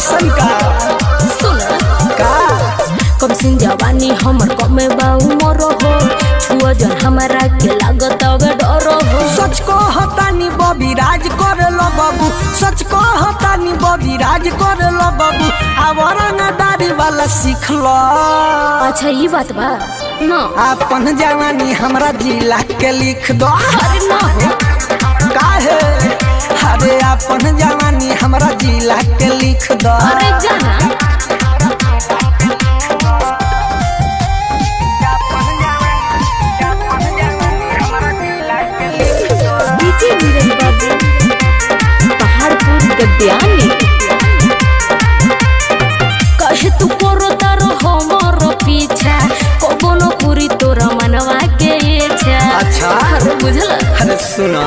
ऐसन का सुन का कब सिन जवानी हमर कमे बाऊ मोर हो छुआ जन हमारा के लागत अब डर हो। सच को हतानी बबी राज कर लो बाबू, सच को हतानी बबी राज कर लो बाबू, आवरंगा दाढ़ी वाला सीख लो। अच्छा ये बात बा ना अपन जवानी हमरा जिला के लिख दो। अरे ना हो काहे अरे अपन जवानी हमरा जिला के लिख दो। अरे जाना डीजे वीरेंद्र बाबू पहाड़पुर गद्यानी कहे तू करो तारो हमर पीछा कबनो पूरी तोरा मनवा के इच्छा। अच्छा अरे बुझल अरे सुना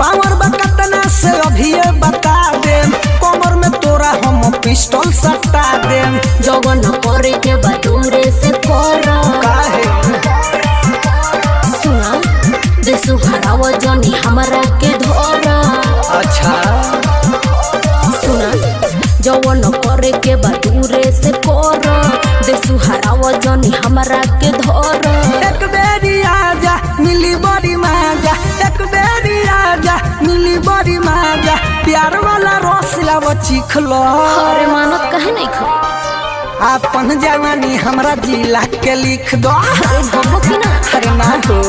पावर बकतना से अभी बता दे, कमर में तोरा हम पिस्टल सटा दे। जवन करे के बदूरे से करो काहे सुना देसु हराव जनी हमरा के धर। अच्छा सुना जवन करे के बदूरे से करो देसु हराव जनी हमरा के धर। एक बेरी आजा मिली बड़ी माजा, एक बेरी आजा मिली बड़ी माजा, प्यार वाला रस लाव चीख लो। अरे मानत कहे नहीं खा अपन जवानी हमरा जिला के लिख दो। अरे भगो की ना अरे ना हो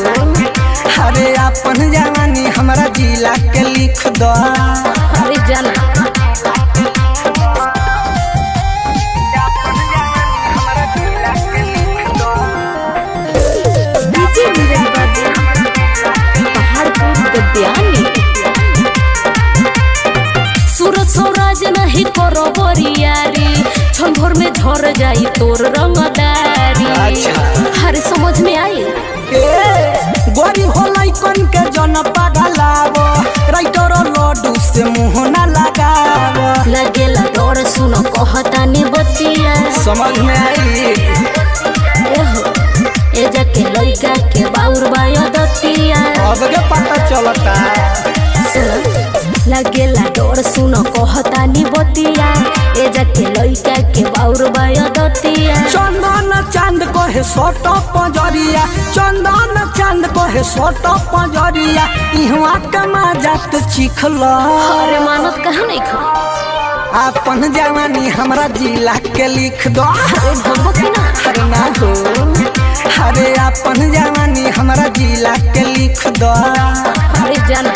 अरे अपन जवानी हमरा जिला के लिख दो। अरे जाना डीजे वीरेंद्र बाबू पहाड़पुर गद्यानी सूरज स्वराज नहीं करो बोरियारी क्षण भर में झर जाई तोर रंगदारी। अच्छा। अरे समझ में आई ए गोरी होलाई कन के जन पागलावो, राइटर लड्डू से मुंह ना लगावो। लगेला डर सुनो कहतानी बतिया समझ में आई एहो ए जाके लइका के बाउर बायो दतिया। अब के पता चलता सुन लगेला डर सुनो कहतानी बतिया ए जाके लइका के बाउर बायो दतिया। चंदन चांद कहे सोट पंजरिया, चंदन चांद कहे सोट पंजरिया, इहवा कमा जात चिख लो। अरे मानत कहे नहीं खा अपन जवानी हमरा जिला के लिख दो। अरे भगो की ना अरे ना हो अरे अपन जवानी हमरा जिला के लिख दो। अरे जाना